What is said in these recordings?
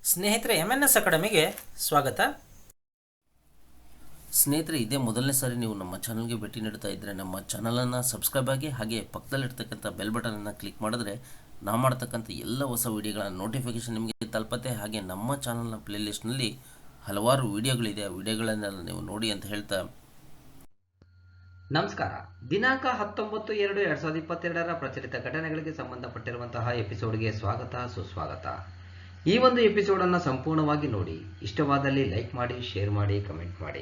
ಸ್ನೇಹಿತರೆ MNS ಅಕಾಡೆಮಿಗೆ ಸ್ವಾಗತ. ಸ್ನೇಹಿತರೆ, ಇದೇ ಮೊದಲನೇ ಸಾರಿ ನೀವು ನಮ್ಮ ಚಾನಲ್ಗೆ ಭೇಟಿ ನೀಡ್ತಾ ಇದ್ದರೆ ನಮ್ಮ ಚಾನಲನ್ನು ಸಬ್ಸ್ಕ್ರೈಬ್ ಆಗಿ ಹಾಗೆ ಪಕ್ಕದಲ್ಲಿರ್ತಕ್ಕಂಥ ಬೆಲ್ ಬಟನನ್ನು ಕ್ಲಿಕ್ ಮಾಡಿದ್ರೆ ನಾವು ಮಾಡ್ತಕ್ಕಂಥ ಎಲ್ಲ ಹೊಸ ವಿಡಿಯೋಗಳ ನೋಟಿಫಿಕೇಷನ್ ನಿಮಗೆ ತಲುಪತ್ತೆ. ಹಾಗೆ ನಮ್ಮ ಚಾನಲ್ನ ಪ್ಲೇಲಿಸ್ಟ್ನಲ್ಲಿ ಹಲವಾರು ವಿಡಿಯೋಗಳಿದೆ, ಆ ವಿಡಿಯೋಗಳನ್ನೆಲ್ಲ ನೀವು ನೋಡಿ ಅಂತ ಹೇಳ್ತಾ ನಮಸ್ಕಾರ. ದಿನಾಂಕ 19/2/2022 ಪ್ರಚಲಿತ ಘಟನೆಗಳಿಗೆ ಸಂಬಂಧಪಟ್ಟಿರುವಂತಹ ಎಪಿಸೋಡ್ಗೆ ಸ್ವಾಗತ ಸುಸ್ವಾಗತ. ಈ ಒಂದು ಎಪಿಸೋಡ್ ಅನ್ನು ಸಂಪೂರ್ಣವಾಗಿ ನೋಡಿ, ಇಷ್ಟವಾದಲ್ಲಿ ಲೈಕ್ ಮಾಡಿ, ಶೇರ್ ಮಾಡಿ, ಕಮೆಂಟ್ ಮಾಡಿ.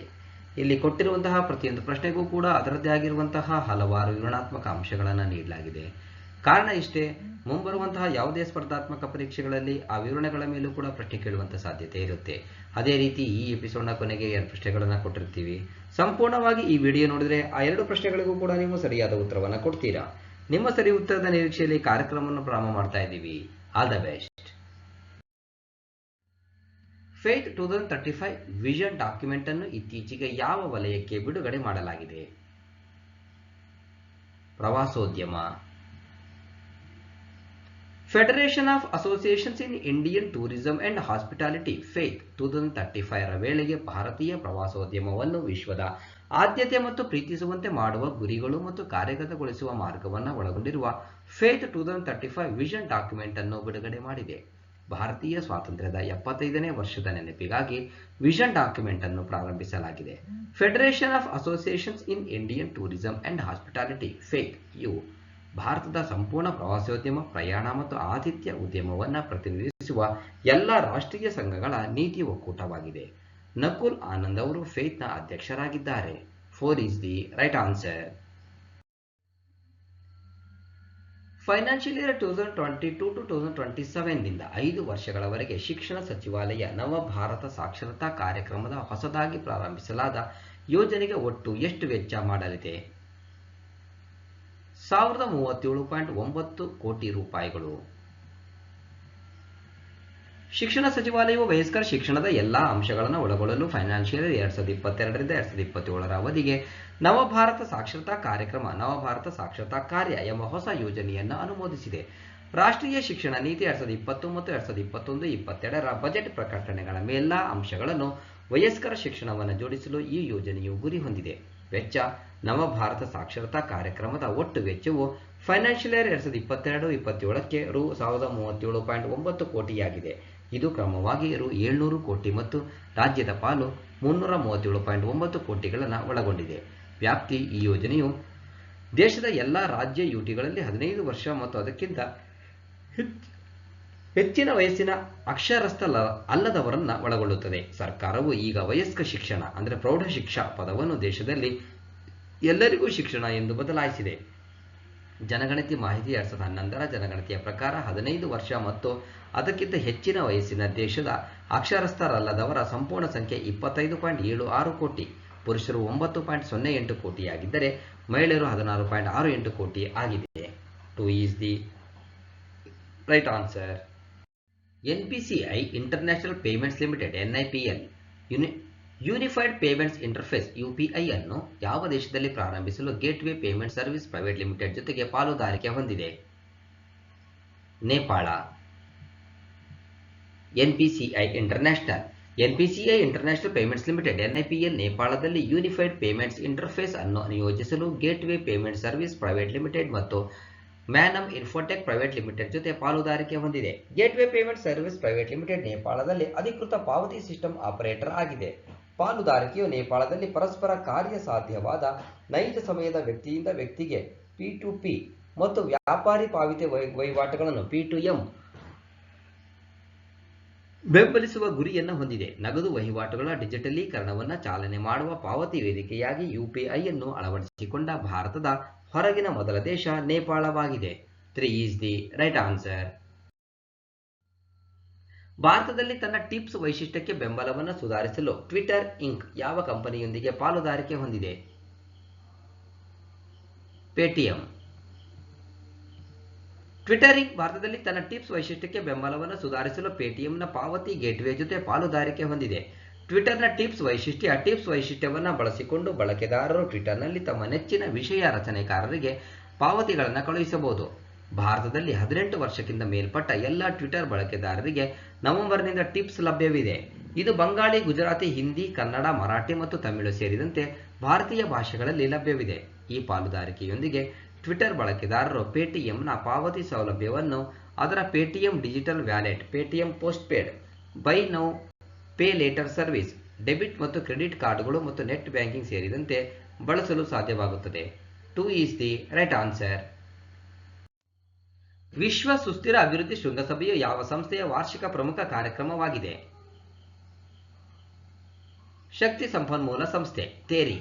ಇಲ್ಲಿ ಕೊಟ್ಟಿರುವಂತಹ ಪ್ರತಿಯೊಂದು ಪ್ರಶ್ನೆಗೂ ಕೂಡ ಅದರದ್ದೇ ಆಗಿರುವಂತಹ ಹಲವಾರು ವಿವರಣಾತ್ಮಕ ಅಂಶಗಳನ್ನು ನೀಡಲಾಗಿದೆ. ಕಾರಣ ಇಷ್ಟೇ, ಮುಂಬರುವಂತಹ ಯಾವುದೇ ಸ್ಪರ್ಧಾತ್ಮಕ ಪರೀಕ್ಷೆಗಳಲ್ಲಿ ಆ ವಿವರಣೆಗಳ ಮೇಲೂ ಕೂಡ ಪ್ರಶ್ನೆ ಕೇಳುವಂಥ ಸಾಧ್ಯತೆ ಇರುತ್ತೆ. ಅದೇ ರೀತಿ ಈ ಎಪಿಸೋಡ್ನ ಕೊನೆಗೆ 2 ಪ್ರಶ್ನೆಗಳನ್ನು ಕೊಟ್ಟಿರ್ತೀವಿ. ಸಂಪೂರ್ಣವಾಗಿ ಈ ವಿಡಿಯೋ ನೋಡಿದ್ರೆ ಆ 2 ಪ್ರಶ್ನೆಗಳಿಗೂ ಕೂಡ ನೀವು ಸರಿಯಾದ ಉತ್ತರವನ್ನು ಕೊಡ್ತೀರಾ. ನಿಮ್ಮ ಸರಿ ಉತ್ತರದ ನಿರೀಕ್ಷೆಯಲ್ಲಿ ಕಾರ್ಯಕ್ರಮವನ್ನು ಪ್ರಾರಂಭ ಮಾಡ್ತಾ ಇದ್ದೀವಿ. All the best. Faith 2035 vision document ಅನ್ನು ಇತ್ತೀಚೆಗೆ ಯಾವ ವಲಯಕ್ಕೆ ಬಿಡುಗಡೆ ಮಾಡಲಾಗಿದೆ? ಪ್ರವಾಸೋದ್ಯಮ. Federation of associations in Indian tourism and hospitality faith 2035 ರ ವೇಳೆಗೆ ಭಾರತೀಯ ಪ್ರವಾಸೋದ್ಯಮವನ್ನು ವಿಶ್ವದ ಆದ್ಯತೆ ಮತ್ತು ಪ್ರೀತಿಸುವಂತೆ ಮಾಡುವ ಗುರಿಗಳು ಮತ್ತು ಕಾರ್ಯಗತಗೊಳಿಸುವ ಮಾರ್ಗವನ್ನು ಒಳಗೊಂಡಿರುವ ಫೇತ್ 2035 ವಿಷನ್ ಡಾಕ್ಯುಮೆಂಟ್ ಅನ್ನು ಬಿಡುಗಡೆ ಮಾಡಿದೆ. ಭಾರತೀಯ ಸ್ವಾತಂತ್ರ್ಯದ 75ನೇ ವರ್ಷದ ನೆನಪಿಗಾಗಿ ವಿಷನ್ ಡಾಕ್ಯುಮೆಂಟ್ ಅನ್ನು ಪ್ರಾರಂಭಿಸಲಾಗಿದೆ. Federation of associations in Indian tourism and hospitality ಫೇಕ್ ಯು ಭಾರತದ ಸಂಪೂರ್ಣ ಪ್ರವಾಸೋದ್ಯಮ, ಪ್ರಯಾಣ ಮತ್ತು ಆತಿಥ್ಯ ಉದ್ಯಮವನ್ನು ಪ್ರತಿನಿಧಿಸುವ ಎಲ್ಲ ರಾಷ್ಟ್ರೀಯ ಸಂಘಗಳ ನೀತಿ ಒಕ್ಕೂಟವಾಗಿದೆ. ನಕುಲ್ ಆನಂದ್ ಅವರು ಫೇತ್ನ ಅಧ್ಯಕ್ಷರಾಗಿದ್ದಾರೆ. 4 is the right answer. Financial year 2022 to 2027 ನಿಂದ 5 ವರ್ಷಗಳವರೆಗೆ ಶಿಕ್ಷಣ ಸಚಿವಾಲಯ ನವ ಭಾರತ ಸಾಕ್ಷರತಾ ಕಾರ್ಯಕ್ರಮದ ಹೊಸದಾಗಿ ಪ್ರಾರಂಭಿಸಲಾದ ಯೋಜನೆಗೆ ಒಟ್ಟು ಎಷ್ಟು ವೆಚ್ಚ ಮಾಡಲಿದೆ? 1037.9 ಕೋಟಿ ರೂಪಾಯಿಗಳು. ಶಿಕ್ಷಣ ಸಚಿವಾಲಯವು ವಯಸ್ಕರ ಶಿಕ್ಷಣದ ಎಲ್ಲಾ ಅಂಶಗಳನ್ನು ಒಳಗೊಳ್ಳಲು ಫೈನಾನ್ಷಿಯಲ್ 2022 ರಿಂದ 2027 ರ ಅವಧಿಗೆ ನವಭಾರತ ಸಾಕ್ಷರತಾ ಕಾರ್ಯಕ್ರಮ, ನವಭಾರತ ಸಾಕ್ಷರತಾ ಕಾರ್ಯ ಎಂಬ ಹೊಸ ಯೋಜನೆಯನ್ನು ಅನುಮೋದಿಸಿದೆ. ರಾಷ್ಟ್ರೀಯ ಶಿಕ್ಷಣ ನೀತಿ 2020 ಮತ್ತು 2021-22 ರ ಬಜೆಟ್ ಪ್ರಕಟಣೆಗಳ ಮೇಲೆಲ್ಲ ಅಂಶಗಳನ್ನು ವಯಸ್ಕರ ಶಿಕ್ಷಣವನ್ನು ಜೋಡಿಸಲು ಈ ಯೋಜನೆಯು ಗುರಿ ಹೊಂದಿದೆ. ವೆಚ್ಚ. ನವಭಾರತ ಸಾಕ್ಷರತಾ ಕಾರ್ಯಕ್ರಮದ ಒಟ್ಟು ವೆಚ್ಚವು ಫೈನಾನ್ಷಿಯಲ್ ಇಯರ್ 2022-27ಕ್ಕೆ ರು 1037.9 ಕೋಟಿಯಾಗಿದೆ. ಇದು ಕ್ರಮವಾಗಿ ರು 700 ಕೋಟಿ ಮತ್ತು ರಾಜ್ಯದ ಪಾಲು 337.9 ಕೋಟಿಗಳನ್ನು ಒಳಗೊಂಡಿದೆ. ವ್ಯಾಪ್ತಿ. ಈ ಯೋಜನೆಯು ದೇಶದ ಎಲ್ಲ ರಾಜ್ಯ ಯುಟಿಗಳಲ್ಲಿ 15 ವರ್ಷ ಮತ್ತು ಅದಕ್ಕಿಂತ ಹೆಚ್ಚಿನ ವಯಸ್ಸಿನ ಅಕ್ಷರಸ್ಥ ಅಲ್ಲದವರನ್ನ ಒಳಗೊಳ್ಳುತ್ತದೆ. ಸರ್ಕಾರವು ಈಗ ವಯಸ್ಕ ಶಿಕ್ಷಣ ಅಂದರೆ ಪ್ರೌಢಶಿಕ್ಷಾ ಪದವನ್ನು ದೇಶದಲ್ಲಿ ಎಲ್ಲರಿಗೂ ಶಿಕ್ಷಣ ಎಂದು ಬದಲಾಯಿಸಿದೆ. ಜನಗಣತಿ ಮಾಹಿತಿ 2011ರ ಜನಗಣತಿಯ ಪ್ರಕಾರ 15 ವರ್ಷ ಮತ್ತು ಅದಕ್ಕಿಂತ ಹೆಚ್ಚಿನ ವಯಸ್ಸಿನ ದೇಶದ ಅಕ್ಷರಸ್ಥರಲ್ಲದವರ ಸಂಪೂರ್ಣ ಸಂಖ್ಯೆ 25.76 ಕೋಟಿ. ಪುರುಷರು 9.08 ಕೋಟಿಯಾಗಿದ್ದರೆ ಮಹಿಳೆಯರು 16.68 ಕೋಟಿ ಆಗಿದೆ. 2 is the right answer. NPCI international payments limited NIPL unified payments interface UPI ಅನ್ನು ಯಾವ ದೇಶದಲ್ಲಿ ಪ್ರಾರಂಭಿಸಲು gateway payment service private limited ಜೊತೆಗೆ ಪಾಲುದಾರಿಕೆ ಹೊಂದಿದೆ? Nepal. NPCI international payments limited NIPL ನೇಪಾಳದಲ್ಲಿ ಯೂನಿಫೈಡ್ ಪೇಮೆಂಟ್ಸ್ ಇಂಟರ್ಫೇಸ್ ಅನ್ನು ನಿಯೋಜಿಸಲು gateway payment service private limited ಮತ್ತು ಮ್ಯಾನಮ್ ಇನ್ಫೋಟೆಕ್ ಪ್ರೈವೇಟ್ ಲಿಮಿಟೆಡ್ ಜೊತೆ ಪಾಲುದಾರಿಕೆ ಹೊಂದಿದೆ. Gateway payment service private limited ನೇಪಾಳದಲ್ಲಿ ಅಧಿಕೃತ ಪಾವತಿ ಸಿಸ್ಟಮ್ ಆಪರೇಟರ್ ಆಗಿದೆ. ಪಾಲುದಾರಿಕೆಯು ನೇಪಾಳದಲ್ಲಿ ಪರಸ್ಪರ ಕಾರ್ಯಸಾಧ್ಯವಾದ ನೈಜ ಸಮಯದ ವ್ಯಕ್ತಿಯಿಂದ ವ್ಯಕ್ತಿಗೆ P2P ಮತ್ತು ವ್ಯಾಪಾರಿ ಪಾವತಿ ವಹಿವಾಟುಗಳನ್ನು P2M ಬೆಂಬಲಿಸುವ ಗುರಿಯನ್ನು ಹೊಂದಿದೆ. ನಗದು ವಹಿವಾಟುಗಳ ಡಿಜಿಟಲೀಕರಣವನ್ನು ಚಾಲನೆ ಮಾಡುವ ಪಾವತಿ ವೇದಿಕೆಯಾಗಿ UPI ಅನ್ನು ಅಳವಡಿಸಿಕೊಂಡ ಭಾರತದ ಹೊರಗಿನ ಮೊದಲ ದೇಶ ನೇಪಾಳವಾಗಿದೆ. 3 is the right answer. ಭಾರತದಲ್ಲಿ ತನ್ನ ಟಿಪ್ಸ್ ವೈಶಿಷ್ಟ್ಯಕ್ಕೆ ಬೆಂಬಲವನ್ನು ಸುಧಾರಿಸಲು ಟ್ವಿಟರ್ ಇಂಕ್ ಯಾವ ಕಂಪನಿಯೊಂದಿಗೆ ಪಾಲುದಾರಿಕೆ ಹೊಂದಿದೆ? ಪೇಟಿಎಂ. ಟ್ವಿಟರ್ ಇಂಕ್ ಭಾರತದಲ್ಲಿ ತನ್ನ ಟಿಪ್ಸ್ ವೈಶಿಷ್ಟ್ಯಕ್ಕೆ ಬೆಂಬಲವನ್ನು ಸುಧಾರಿಸಲು ಪೇಟಿಎಂನ ಪಾವತಿ ಗೇಟ್ವೇ ಜೊತೆ ಪಾಲುದಾರಿಕೆ ಹೊಂದಿದೆ. ಟ್ವಿಟರ್ನ ಟಿಪ್ಸ್ ವೈಶಿಷ್ಟ್ಯವನ್ನು ಬಳಸಿಕೊಂಡು ಬಳಕೆದಾರರು ಟ್ವಿಟರ್ನಲ್ಲಿ ತಮ್ಮ ನೆಚ್ಚಿನ ವಿಷಯ ರಚನೆಕಾರರಿಗೆ ಪಾವತಿಗಳನ್ನು ಕಳುಹಿಸಬಹುದು. ಭಾರತದಲ್ಲಿ 18 ವರ್ಷಕ್ಕಿಂತ ಮೇಲ್ಪಟ್ಟ ಎಲ್ಲ ಟ್ವಿಟರ್ ಬಳಕೆದಾರರಿಗೆ ನವೆಂಬರ್ನಿಂದ ಟಿಪ್ಸ್ ಲಭ್ಯವಿದೆ. ಇದು ಬಂಗಾಳಿ, ಗುಜರಾತಿ, ಹಿಂದಿ, ಕನ್ನಡ, ಮರಾಠಿ ಮತ್ತು ತಮಿಳು ಸೇರಿದಂತೆ ಭಾರತೀಯ ಭಾಷೆಗಳಲ್ಲಿ ಲಭ್ಯವಿದೆ. ಈ ಪಾಲುದಾರಿಕೆಯೊಂದಿಗೆ ಟ್ವಿಟರ್ ಬಳಕೆದಾರರು ಪೇಟಿಎಂನ ಪಾವತಿ ಸೌಲಭ್ಯವನ್ನು ಅದರ Paytm digital wallet, Paytm postpaid, by now pay litre service, debit ಮತ್ತು ಕ್ರೆಡಿಟ್ ಕಾರ್ಡ್ಗಳು ಮತ್ತು ನೆಟ್ ಬ್ಯಾಂಕಿಂಗ್ ಸೇರಿದಂತೆ ಬಳಸಲು ಸಾಧ್ಯವಾಗುತ್ತದೆ. 2 ಈಸ್ ದಿ ರೈಟ್ ಆನ್ಸರ್. ವಿಶ್ವ ಸುಸ್ಥಿರ ಅಭಿವೃದ್ಧಿ ಶೃಂಗಸಭೆಯು ಯಾವ ಸಂಸ್ಥೆಯ ವಾರ್ಷಿಕ ಪ್ರಮುಖ ಕಾರ್ಯಕ್ರಮವಾಗಿದೆ? ಶಕ್ತಿ ಸಂಪನ್ಮೂಲ ಸಂಸ್ಥೆ, ತೇರಿ.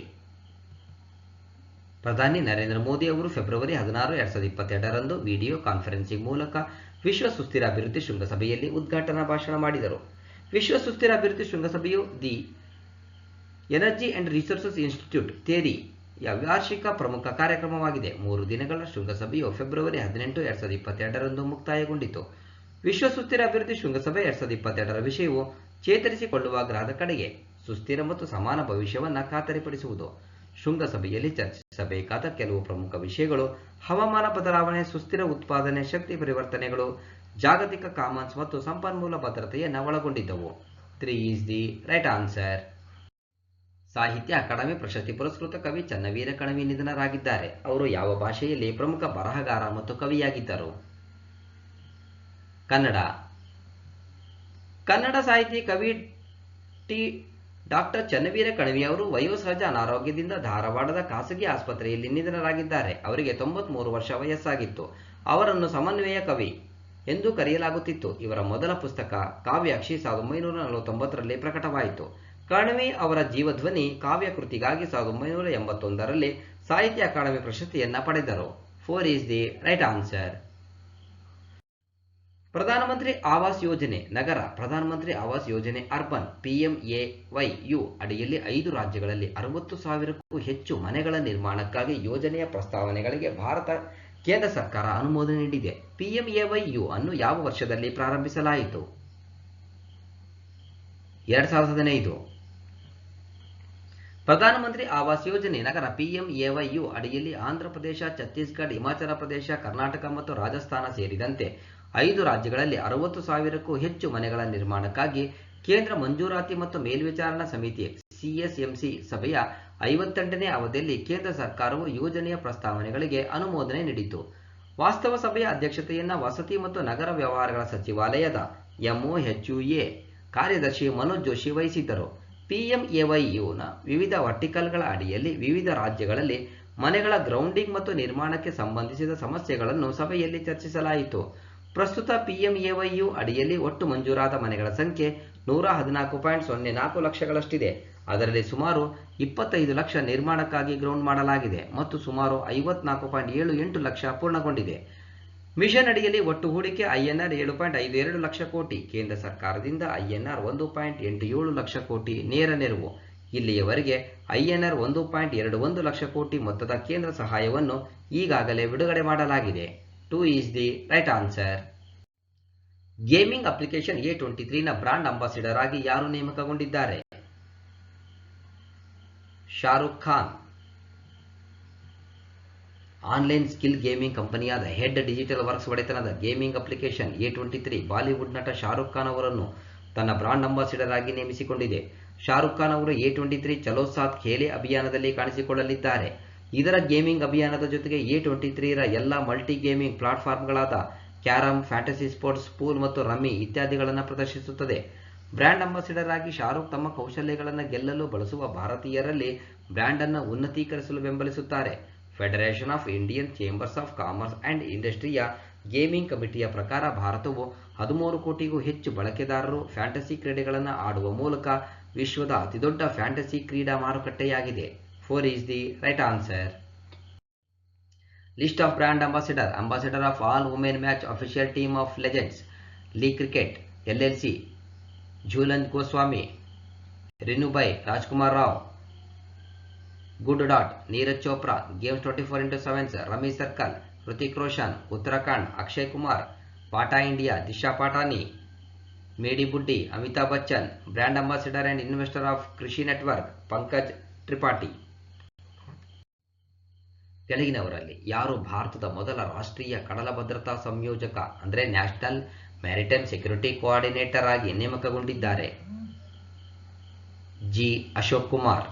ಪ್ರಧಾನಿ ನರೇಂದ್ರ ಮೋದಿ ಅವರು ಫೆಬ್ರವರಿ 16, 2022ರಂದು ವಿಡಿಯೋ ಕಾನ್ಫರೆನ್ಸಿಂಗ್ ಮೂಲಕ ವಿಶ್ವ ಸುಸ್ಥಿರ ಅಭಿವೃದ್ಧಿ ಶೃಂಗಸಭೆಯಲ್ಲಿ ಉದ್ಘಾಟನಾ ಭಾಷಣ ಮಾಡಿದರು. ವಿಶ್ವ ಸುಸ್ಥಿರ ಅಭಿವೃದ್ಧಿ ಶೃಂಗಸಭೆಯು the energy and resources institute, ತೇರಿಯ ವಾರ್ಷಿಕ ಪ್ರಮುಖ ಕಾರ್ಯಕ್ರಮವಾಗಿದೆ. 3 ದಿನಗಳ ಶೃಂಗಸಭೆಯು ಫೆಬ್ರವರಿ 18, 2022ರಂದು ಮುಕ್ತಾಯಗೊಂಡಿತು. ವಿಶ್ವ ಸುಸ್ಥಿರ ಅಭಿವೃದ್ಧಿ ಶೃಂಗಸಭೆ 2022ರ ವಿಷಯವು ಚೇತರಿಸಿಕೊಳ್ಳುವ ಗ್ರಹದ ಕಡೆಗೆ ಸುಸ್ಥಿರ ಮತ್ತು ಸಮಾನ ಭವಿಷ್ಯವನ್ನು ಖಾತರಿಪಡಿಸುವುದು. ಶೃಂಗಸಭೆಯಲ್ಲಿ ಚರ್ಚಿಸಬೇಕಾದ ಕೆಲವು ಪ್ರಮುಖ ವಿಷಯಗಳು ಹವಾಮಾನ ಬದಲಾವಣೆ, ಸುಸ್ಥಿರ ಉತ್ಪಾದನೆ, ಶಕ್ತಿ ಪರಿವರ್ತನೆಗಳು, ಜಾಗತಿಕ ಕಾಮನ್ಸ್ ಮತ್ತು ಸಂಪನ್ಮೂಲ ಭದ್ರತೆಯನ್ನು ಒಳಗೊಂಡಿದ್ದವು. 3 ಈಸ್ ದಿ ರೈಟ್ ಆನ್ಸರ್. ಸಾಹಿತ್ಯ ಅಕಾಡೆಮಿ ಪ್ರಶಸ್ತಿ ಪುರಸ್ಕೃತ ಕವಿ ಚನ್ನವೀರ ಕಣವಿ ನಿಧನರಾಗಿದ್ದಾರೆ. ಅವರು ಯಾವ ಭಾಷೆಯಲ್ಲಿ ಪ್ರಮುಖ ಬರಹಗಾರ ಮತ್ತು ಕವಿಯಾಗಿದ್ದರು? ಕನ್ನಡ. ಕನ್ನಡ ಸಾಹಿತಿ ಕವಿ ಡಾಕ್ಟರ್ ಚನ್ನವೀರ ಕಣವಿ ಅವರು ವಯೋಸಹಜ ಅನಾರೋಗ್ಯದಿಂದ ಧಾರವಾಡದ ಖಾಸಗಿ ಆಸ್ಪತ್ರೆಯಲ್ಲಿ ನಿಧನರಾಗಿದ್ದಾರೆ. ಅವರಿಗೆ 93 ವರ್ಷ ವಯಸ್ಸಾಗಿತ್ತು. ಅವರನ್ನು ಸಮನ್ವಯ ಕವಿ ಎಂದು ಕರೆಯಲಾಗುತ್ತಿತ್ತು. ಇವರ ಮೊದಲ ಪುಸ್ತಕ ಕಾವ್ಯಾಕ್ಷಿ 1949ರಲ್ಲಿ ಪ್ರಕಟವಾಯಿತು. ಕಣವಿ ಅವರ ಜೀವಧ್ವನಿ ಕಾವ್ಯ ಕೃತಿಗಾಗಿ 1981ರಲ್ಲಿ ಸಾಹಿತ್ಯ ಅಕಾಡೆಮಿ ಪ್ರಶಸ್ತಿಯನ್ನ ಪಡೆದರು. 4 ಈಸ್ ದಿ ರೈಟ್ ಆನ್ಸರ್. ಪ್ರಧಾನಮಂತ್ರಿ ಆವಾಸ್ ಯೋಜನೆ ನಗರ, ಪ್ರಧಾನಮಂತ್ರಿ ಆವಾಸ್ ಯೋಜನೆ ಅರ್ಬನ್ PMAYU ಅಡಿಯಲ್ಲಿ 5 ರಾಜ್ಯಗಳಲ್ಲಿ 60,000ಕ್ಕೂ ಹೆಚ್ಚು ಮನೆಗಳ ನಿರ್ಮಾಣಕ್ಕಾಗಿ ಯೋಜನೆಯ ಪ್ರಸ್ತಾವನೆಗಳಿಗೆ ಕೇಂದ್ರ ಸರ್ಕಾರ ಅನುಮೋದನೆ ನೀಡಿದೆ. PMAYU ಅನ್ನು ಯಾವ ವರ್ಷದಲ್ಲಿ ಪ್ರಾರಂಭಿಸಲಾಯಿತು? 2015. ಪ್ರಧಾನಮಂತ್ರಿ ಆವಾಸ್ ಯೋಜನೆ ನಗರ PMAYU ಅಡಿಯಲ್ಲಿ ಆಂಧ್ರಪ್ರದೇಶ, ಛತ್ತೀಸ್ಗಢ, ಹಿಮಾಚಲ ಪ್ರದೇಶ, ಕರ್ನಾಟಕ ಮತ್ತು ರಾಜಸ್ಥಾನ ಸೇರಿದಂತೆ 5 ರಾಜ್ಯಗಳಲ್ಲಿ 60,000ಕ್ಕೂ ಹೆಚ್ಚು ಮನೆಗಳ ನಿರ್ಮಾಣಕ್ಕಾಗಿ ಕೇಂದ್ರ ಮಂಜೂರಾತಿ ಮತ್ತು ಮೇಲ್ವಿಚಾರಣಾ ಸಮಿತಿ CSMC ಸಭೆಯ 58ನೇ ಅವಧಿಯಲ್ಲಿ ಕೇಂದ್ರ ಸರ್ಕಾರವು ಯೋಜನೆಯ ಪ್ರಸ್ತಾವನೆಗಳಿಗೆ ಅನುಮೋದನೆ ನೀಡಿತು. ವಾಸ್ತವ ಸಭೆಯ ಅಧ್ಯಕ್ಷತೆಯನ್ನು ವಸತಿ ಮತ್ತು ನಗರ ವ್ಯವಹಾರಗಳ ಸಚಿವಾಲಯದ MOHUA ಕಾರ್ಯದರ್ಶಿ ಮನೋಜ್ ಜೋಶಿ ವಹಿಸಿದ್ದರು. PMAYUನ ವಿವಿಧ ವರ್ಟಿಕಲ್ಗಳ ಅಡಿಯಲ್ಲಿ ವಿವಿಧ ರಾಜ್ಯಗಳಲ್ಲಿ ಮನೆಗಳ ಗ್ರೌಂಡಿಂಗ್ ಮತ್ತು ನಿರ್ಮಾಣಕ್ಕೆ ಸಂಬಂಧಿಸಿದ ಸಮಸ್ಯೆಗಳನ್ನು ಸಭೆಯಲ್ಲಿ ಚರ್ಚಿಸಲಾಯಿತು. ಪ್ರಸ್ತುತ PMAYU ಅಡಿಯಲ್ಲಿ ಒಟ್ಟು ಮಂಜೂರಾದ ಮನೆಗಳ ಸಂಖ್ಯೆ 114.04 ಲಕ್ಷಗಳಷ್ಟಿದೆ. ಅದರಲ್ಲಿ ಸುಮಾರು 25 ಲಕ್ಷ ನಿರ್ಮಾಣಕ್ಕಾಗಿ ಗ್ರೌಂಡ್ ಮಾಡಲಾಗಿದೆ ಮತ್ತು ಸುಮಾರು 54.78 ಲಕ್ಷ ಪೂರ್ಣಗೊಂಡಿದೆ. ಮಿಷನ್ ಅಡಿಯಲ್ಲಿ ಒಟ್ಟು ಹೂಡಿಕೆ INR 7.52 ಲಕ್ಷ ಕೋಟಿ, ಕೇಂದ್ರ ಸರ್ಕಾರದಿಂದ INR 1.87 ಲಕ್ಷ ಕೋಟಿ ನೇರ ನೆರವು. ಇಲ್ಲಿಯವರೆಗೆ INR 1.21 ಲಕ್ಷ ಕೋಟಿ ಮೊತ್ತದ ಕೇಂದ್ರ ಸಹಾಯವನ್ನು ಈಗಾಗಲೇ ಬಿಡುಗಡೆ ಮಾಡಲಾಗಿದೆ. 2 is the right answer. Gaming application A23ನ ಬ್ರಾಂಡ್ ಅಂಬಾಸಿಡರ್ ಆಗಿ ಯಾರು ನೇಮಕಗೊಂಡಿದ್ದಾರೆ? Shahrukh Khan. Online skill gaming ಕಂಪನಿಯಾದ ಹೆಡ್ ಡಿಜಿಟಲ್ ವರ್ಕ್ಸ್ ಒಡೆತನದ ಗೇಮಿಂಗ್ ಅಪ್ಲಿಕೇಶನ್ A23 ಬಾಲಿವುಡ್ ನಟ ಶಾರುಖ್ ಖಾನ್ ಅವರನ್ನು ತನ್ನ ಬ್ರಾಂಡ್ ಅಂಬಾಸಿಡರ್ ಆಗಿ ನೇಮಿಸಿಕೊಂಡಿದೆ. ಶಾರುಖ್ ಖಾನ್ ಅವರು A23 ಚಲೋ ಸಾಥ್ ಖೇಲೆ ಅಭಿಯಾನದಲ್ಲಿ ಕಾಣಿಸಿಕೊಳ್ಳಲಿದ್ದಾರೆ. ಇದರ ಗೇಮಿಂಗ್ ಅಭಿಯಾನದ ಜೊತೆಗೆ A23ರ ಎಲ್ಲ ಮಲ್ಟಿ ಗೇಮಿಂಗ್ ಪ್ಲಾಟ್ಫಾರ್ಮ್ಗಳಾದ ಕ್ಯಾರಮ್, ಫ್ಯಾಂಟಸಿ ಸ್ಪೋರ್ಟ್ಸ್, ಪೂಲ್ ಮತ್ತು ರಮ್ಮಿ ಇತ್ಯಾದಿಗಳನ್ನು ಪ್ರದರ್ಶಿಸುತ್ತದೆ. ಬ್ರ್ಯಾಂಡ್ ಅಂಬಾಸಿಡರ್ ಆಗಿ ಶಾರುಖ್ ತಮ್ಮ ಕೌಶಲ್ಯಗಳನ್ನು ಗೆಲ್ಲಲು ಬಳಸುವ ಭಾರತೀಯರಲ್ಲಿ ಬ್ರ್ಯಾಂಡ್ ಅನ್ನು ಉನ್ನತೀಕರಿಸಲು ಬೆಂಬಲಿಸುತ್ತಾರೆ. Federation of Indian chambers of commerce and ಇಂಡಸ್ಟ್ರಿಯ ಗೇಮಿಂಗ್ ಕಮಿಟಿಯ ಪ್ರಕಾರ ಭಾರತವು 13 ಕೋಟಿಗೂ ಹೆಚ್ಚು ಬಳಕೆದಾರರು ಫ್ಯಾಂಟಸಿ ಕ್ರೀಡೆಗಳನ್ನು ಆಡುವ ಮೂಲಕ ವಿಶ್ವದ ಅತಿದೊಡ್ಡ ಫ್ಯಾಂಟಸಿ ಕ್ರೀಡಾ ಮಾರುಕಟ್ಟೆಯಾಗಿದೆ. 4 is the right answer. List of brand ambassador of all women match official team of legends, league cricket LLC, Jhulan Goswami, ರಿನುಬೈ Rajkumar Rao, good dot Neeraj Chopra, games 24x7, rummy circle, Hrithik Roshan, Uttarakhand Akshay Kumar, PATA India Disha Patani, MediBuddy Amitabh Bachchan, brand ambassador and investor of Krishi network Pankaj Tripathi. ಕೆಳಗಿನವರಲ್ಲಿ ಯಾರು ಭಾರತದ ಮೊದಲ ರಾಷ್ಟ್ರೀಯ ಕಡಲ ಭದ್ರತಾ ಸಂಯೋಜಕ ಅಂದರೆ ನ್ಯಾಷನಲ್ ಮ್ಯಾರಿಟೈಮ್ ಸೆಕ್ಯೂರಿಟಿ ಕೋಆರ್ಡಿನೇಟರ್ ಆಗಿ ನೇಮಕಗೊಂಡಿದ್ದಾರೆ? ಜಿ ಅಶೋಕ್ ಕುಮಾರ್.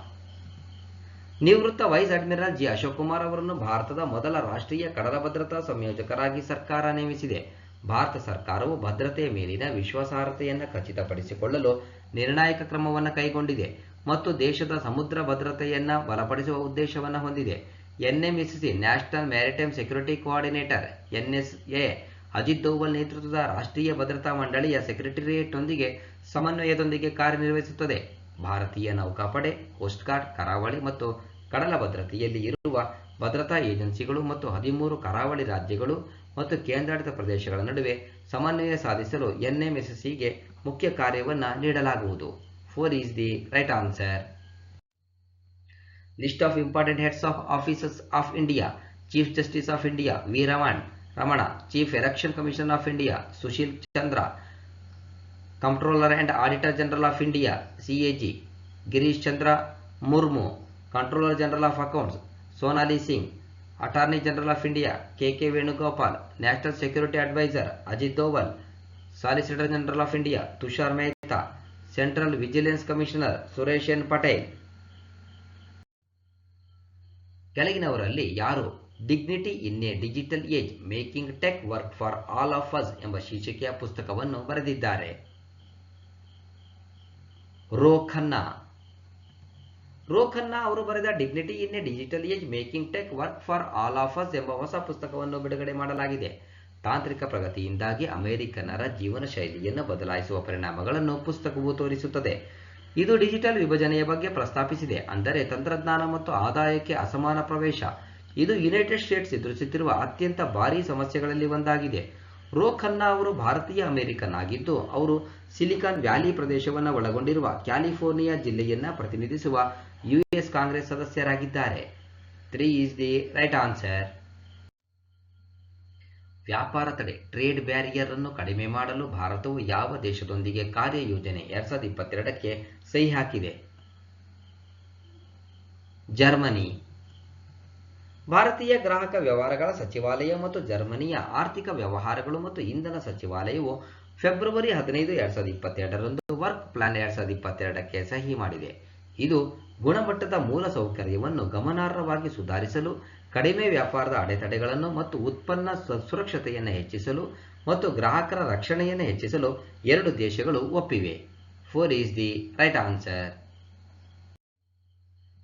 ನಿವೃತ್ತ wise admiral G Ashok Kumar ಅವರನ್ನು ಭಾರತದ ಮೊದಲ ರಾಷ್ಟ್ರೀಯ ಕಡಲ ಭದ್ರತಾ ಸಂಯೋಜಕರಾಗಿ ಸರ್ಕಾರ ನೇಮಿಸಿದೆ. ಭಾರತ ಸರ್ಕಾರವು ಭದ್ರತೆಯ ಮೇಲಿನ ವಿಶ್ವಾಸಾರ್ಹತೆಯನ್ನು ಖಚಿತಪಡಿಸಿಕೊಳ್ಳಲು ನಿರ್ಣಾಯಕ ಕ್ರಮವನ್ನು ಕೈಗೊಂಡಿದೆ ಮತ್ತು ದೇಶದ ಸಮುದ್ರ ಭದ್ರತೆಯನ್ನು ಬಲಪಡಿಸುವ ಉದ್ದೇಶವನ್ನು ಹೊಂದಿದೆ. NMSC national maritime security coordinator NSA Ajit Doval ನೇತೃತ್ವದ ರಾಷ್ಟ್ರೀಯ ಭದ್ರತಾ ಮಂಡಳಿಯ ಸೆಕ್ರೆಟರಿಯೇಟ್ನೊಂದಿಗೆ ಸಮನ್ವಯದೊಂದಿಗೆ ಕಾರ್ಯನಿರ್ವಹಿಸುತ್ತದೆ. ಭಾರತೀಯ ನೌಕಾಪಡೆ, ಕೋಸ್ಟ್ ಗಾರ್ಡ್, ಕರಾವಳಿ ಮತ್ತು ಕಡಲ ಭದ್ರತೆಯಲ್ಲಿ ಇರುವ ಭದ್ರತಾ ಏಜೆನ್ಸಿಗಳು ಮತ್ತು 13 ಕರಾವಳಿ ರಾಜ್ಯಗಳು ಮತ್ತು ಕೇಂದ್ರಾಡಳಿತ ಪ್ರದೇಶಗಳ ನಡುವೆ ಸಮನ್ವಯ ಸಾಧಿಸಲು ಎನ್ಎಂಎಸ್ಸಿಗೆ ಮುಖ್ಯ ಕಾರ್ಯವನ್ನು ನೀಡಲಾಗುವುದು. 4 is the right answer. List of important heads of offices of India. Chief Justice of India V. Ramana. Chief Election Commissioner of India Sushil Chandra. Comptroller and Auditor General of India CAG Girish Chandra Murmu. Controller General of Accounts Sonali Singh. Attorney General of India KK Venugopal. National Security Advisor Ajit Doval. Solicitor General of India Tushar Mehta. Central Vigilance Commissioner Suresh N. Patel. ಕೆಳಗಿನವರಲ್ಲಿ ಯಾರು dignity in a digital age making tech work for all of us ಎಂಬ ಶೀರ್ಷಿಕೆಯ ಪುಸ್ತಕವನ್ನು ಬರೆದಿದ್ದಾರೆ? Rho Khanna. Rho Khanna ಅವರು ಬರೆದ dignity in a digital age making tech work for all of us ಎಂಬ ಹೊಸ ಪುಸ್ತಕವನ್ನು ಬಿಡುಗಡೆ ಮಾಡಲಾಗಿದೆ. ತಾಂತ್ರಿಕ ಪ್ರಗತಿಯಿಂದಾಗಿ ಅಮೆರಿಕನ್ನರ ಜೀವನ ಶೈಲಿಯನ್ನು ಬದಲಾಯಿಸುವ ಪರಿಣಾಮಗಳನ್ನು ಪುಸ್ತಕವು ತೋರಿಸುತ್ತದೆ. ಇದು ಡಿಜಿಟಲ್ ವಿಭಜನೆಯ ಬಗ್ಗೆ ಪ್ರಸ್ತಾಪಿಸಿದೆ, ಅಂದರೆ ತಂತ್ರಜ್ಞಾನ ಮತ್ತು ಆದಾಯಕ್ಕೆ ಅಸಮಾನ ಪ್ರವೇಶ. ಇದು ಯುನೈಟೆಡ್ ಸ್ಟೇಟ್ಸ್ ಎದುರಿಸುತ್ತಿರುವ ಅತ್ಯಂತ ಭಾರೀ ಸಮಸ್ಯೆಗಳಲ್ಲಿ ಒಂದಾಗಿದೆ. ರೋ ಖನ್ನಾ ಅವರು ಭಾರತೀಯ ಅಮೆರಿಕನ್ ಆಗಿದ್ದು, ಅವರು ಸಿಲಿಕಾನ್ ವ್ಯಾಲಿ ಪ್ರದೇಶವನ್ನು ಒಳಗೊಂಡಿರುವ ಕ್ಯಾಲಿಫೋರ್ನಿಯಾ ಜಿಲ್ಲೆಯನ್ನು ಪ್ರತಿನಿಧಿಸುವ ಯುಎಸ್ ಕಾಂಗ್ರೆಸ್ ಸದಸ್ಯರಾಗಿದ್ದಾರೆ. 3 is the right answer. ವ್ಯಾಪಾರ ತಡೆ ಟ್ರೇಡ್ ಬ್ಯಾರಿಯರ್ ಅನ್ನು ಕಡಿಮೆ ಮಾಡಲು ಭಾರತವು ಯಾವ ದೇಶದೊಂದಿಗೆ ಕಾರ್ಯಯೋಜನೆ 2022ಕ್ಕೆ ಸಹಿ ಹಾಕಿದೆ? ಜರ್ಮನಿ. ಭಾರತೀಯ ಗ್ರಾಹಕ ವ್ಯವಹಾರಗಳ ಸಚಿವಾಲಯ ಮತ್ತು ಜರ್ಮನಿಯ ಆರ್ಥಿಕ ವ್ಯವಹಾರಗಳು ಮತ್ತು ಇಂಧನ ಸಚಿವಾಲಯವು ಫೆಬ್ರವರಿ 15, 2022ರಂದು ವರ್ಕ್ ಪ್ಲಾನ್ 2022ಕ್ಕೆ ಸಹಿ ಮಾಡಿದೆ. ಇದು ಗುಣಮಟ್ಟದ ಮೂಲಸೌಕರ್ಯವನ್ನು ಗಮನಾರ್ಹವಾಗಿ ಸುಧಾರಿಸಲು, ಕಡಿಮೆ ವ್ಯಾಪಾರದ ಅಡೆತಡೆಗಳನ್ನು ಮತ್ತು ಉತ್ಪನ್ನ ಸುರಕ್ಷತೆಯನ್ನು ಹೆಚ್ಚಿಸಲು ಮತ್ತು ಗ್ರಾಹಕರ ರಕ್ಷಣೆಯನ್ನು ಹೆಚ್ಚಿಸಲು ಎರಡು ದೇಶಗಳು ಒಪ್ಪಿವೆ. 4 is the right answer.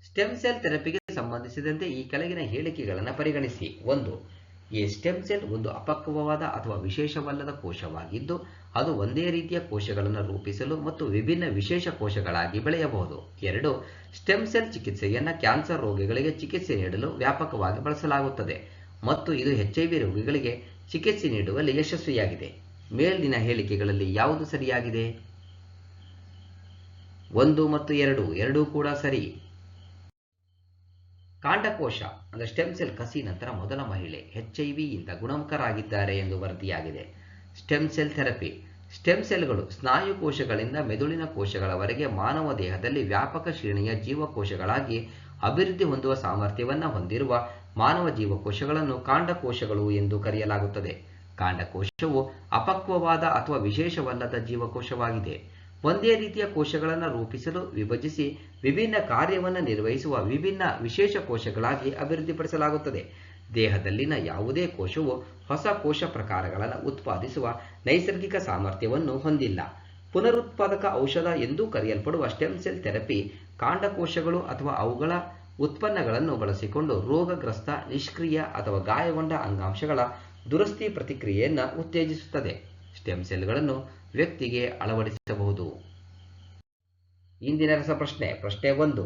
Stem cell ಥೆರಪಿಗೆ ಸಂಬಂಧಿಸಿದಂತೆ ಈ ಕೆಳಗಿನ ಹೇಳಿಕೆಗಳನ್ನು ಪರಿಗಣಿಸಿ. 1. ಈ ಸ್ಟೆಮ್ ಸೆಲ್ ಒಂದು ಅಪಕ್ವವಾದ ಅಥವಾ ವಿಶೇಷವಲ್ಲದ ಕೋಶವಾಗಿದ್ದು, ಅದು ಒಂದೇ ರೀತಿಯ ಕೋಶಗಳನ್ನು ರೂಪಿಸಲು ಮತ್ತು ವಿಭಿನ್ನ ವಿಶೇಷ ಕೋಶಗಳಾಗಿ ಬೆಳೆಯಬಹುದು. 2. ಸ್ಟೆಮ್ ಸೆಲ್ ಚಿಕಿತ್ಸೆಯನ್ನು ಕ್ಯಾನ್ಸರ್ ರೋಗಿಗಳಿಗೆ ಚಿಕಿತ್ಸೆ ನೀಡಲು ವ್ಯಾಪಕವಾಗಿ ಬಳಸಲಾಗುತ್ತದೆ ಮತ್ತು ಇದು HIV ರೋಗಿಗಳಿಗೆ ಚಿಕಿತ್ಸೆ ನೀಡುವಲ್ಲಿ ಯಶಸ್ವಿಯಾಗಿದೆ. ಮೇಲಿನ ಹೇಳಿಕೆಗಳಲ್ಲಿ ಯಾವುದು ಸರಿಯಾಗಿದೆ? 1 ಮತ್ತು 2 ಎರಡೂ ಕೂಡ ಸರಿ. ಕಾಂಡಕೋಶ ಅಂದರೆ ಸ್ಟೆಮ್ ಸೆಲ್ ಕಸಿ ನಂತರ ಮೊದಲ ಮಹಿಳೆ HIV ಯಿಂದ ಗುಣಮುಖರಾಗಿದ್ದಾರೆ ಎಂದು ವರದಿಯಾಗಿದೆ. ಸ್ಟೆಮ್ ಸೆಲ್ ಥೆರಪಿ ಸ್ಟೆಮ್ ಸೆಲ್ಗಳು ಸ್ನಾಯು ಕೋಶಗಳಿಂದ ಮೆದುಳಿನ ಕೋಶಗಳವರೆಗೆ ಮಾನವ ದೇಹದಲ್ಲಿ ವ್ಯಾಪಕ ಶ್ರೇಣಿಯ ಜೀವಕೋಶಗಳಾಗಿ ಅಭಿವೃದ್ಧಿ ಹೊಂದುವ ಸಾಮರ್ಥ್ಯವನ್ನು ಹೊಂದಿರುವ ಮಾನವ ಜೀವಕೋಶಗಳನ್ನು ಕಾಂಡಕೋಶಗಳು ಎಂದು ಕರೆಯಲಾಗುತ್ತದೆ. ಕಾಂಡಕೋಶವು ಅಪಕ್ವವಾದ ಅಥವಾ ವಿಶೇಷವಲ್ಲದ ಜೀವಕೋಶವಾಗಿದೆ. ಒಂದೇ ರೀತಿಯ ಕೋಶಗಳನ್ನು ರೂಪಿಸಲು, ವಿಭಜಿಸಿ ವಿಭಿನ್ನ ಕಾರ್ಯವನ್ನು ನಿರ್ವಹಿಸುವ ವಿಭಿನ್ನ ವಿಶೇಷ ಕೋಶಗಳಾಗಿ ಅಭಿವೃದ್ಧಿಪಡಿಸಲಾಗುತ್ತದೆ. ದೇಹದಲ್ಲಿನ ಯಾವುದೇ ಕೋಶವು ಹೊಸ ಕೋಶ ಪ್ರಕಾರಗಳನ್ನು ಉತ್ಪಾದಿಸುವ ನೈಸರ್ಗಿಕ ಸಾಮರ್ಥ್ಯವನ್ನು ಹೊಂದಿಲ್ಲ. ಪುನರುತ್ಪಾದಕ ಔಷಧ ಎಂದೂ ಕರೆಯಲ್ಪಡುವ ಸ್ಟೆಮ್ ಸೆಲ್ ಥೆರಪಿ ಕಾಂಡಕೋಶಗಳು ಅಥವಾ ಅವುಗಳ ಉತ್ಪನ್ನಗಳನ್ನು ಬಳಸಿಕೊಂಡು ರೋಗಗ್ರಸ್ತ, ನಿಷ್ಕ್ರಿಯ ಅಥವಾ ಗಾಯಗೊಂಡ ಅಂಗಾಂಶಗಳ ದುರಸ್ತಿ ಪ್ರತಿಕ್ರಿಯೆಯನ್ನು ಉತ್ತೇಜಿಸುತ್ತದೆ. ಸ್ಟೆಮ್ ಸೆಲ್ಗಳನ್ನು ವ್ಯಕ್ತಿಗೆ ಅಳವಡಿಸಬಹುದು. ಇಂದಿನ ರಸಪ್ರಶ್ನೆ. ಪ್ರಶ್ನೆ 1.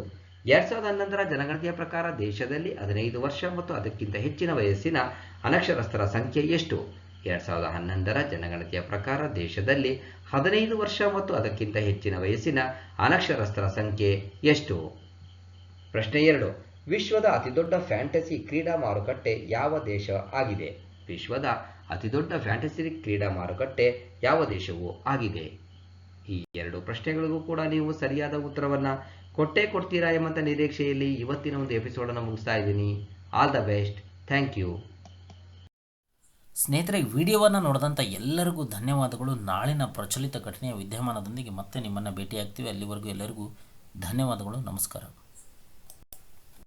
2011ರ ಜನಗಣತಿಯ ಪ್ರಕಾರ ದೇಶದಲ್ಲಿ 15 ವರ್ಷ ಮತ್ತು ಅದಕ್ಕಿಂತ ಹೆಚ್ಚಿನ ವಯಸ್ಸಿನ ಅನಕ್ಷರಸ್ಥರ ಸಂಖ್ಯೆ ಎಷ್ಟು? 2011ರ ಜನಗಣತಿಯ ಪ್ರಕಾರ ದೇಶದಲ್ಲಿ 15 ವರ್ಷ ಮತ್ತು ಅದಕ್ಕಿಂತ ಹೆಚ್ಚಿನ ವಯಸ್ಸಿನ ಅನಕ್ಷರಸ್ಥರ ಸಂಖ್ಯೆ ಎಷ್ಟು? ಪ್ರಶ್ನೆ 2. ವಿಶ್ವದ ಅತಿದೊಡ್ಡ ಫ್ಯಾಂಟಸಿ ಕ್ರೀಡಾ ಮಾರುಕಟ್ಟೆ ಯಾವ ದೇಶ ಆಗಿದೆ? ವಿಶ್ವದ ಅತಿದೊಡ್ಡ ಫ್ಯಾಂಟಸಿ ಕ್ರೀಡಾ ಮಾರುಕಟ್ಟೆ ಯಾವ ದೇಶವೂ ಆಗಿದೆ? ಈ ಎರಡು ಪ್ರಶ್ನೆಗಳಿಗೂ ಕೂಡ ನೀವು ಸರಿಯಾದ ಉತ್ತರವನ್ನು ಕೊಟ್ಟೇ ಕೊಡ್ತೀರಾ ಎಂಬಂತ ನಿರೀಕ್ಷೆಯಲ್ಲಿ ಇವತ್ತಿನ ಒಂದು ಎಪಿಸೋಡನ್ನು ಮುಗಿಸ್ತಾ ಇದ್ದೀನಿ. All the best. Thank you. ಸ್ನೇಹಿತರೆ, ವಿಡಿಯೋವನ್ನು ನೋಡಿದಂಥ ಎಲ್ಲರಿಗೂ ಧನ್ಯವಾದಗಳು. ನಾಳಿನ ಪ್ರಚಲಿತ ಘಟನೆಯ ವಿದ್ಯಮಾನದೊಂದಿಗೆ ಮತ್ತೆ ನಿಮ್ಮನ್ನು ಭೇಟಿಯಾಗ್ತೀವಿ. ಅಲ್ಲಿವರೆಗೂ ಎಲ್ಲರಿಗೂ ಧನ್ಯವಾದಗಳು. ನಮಸ್ಕಾರ.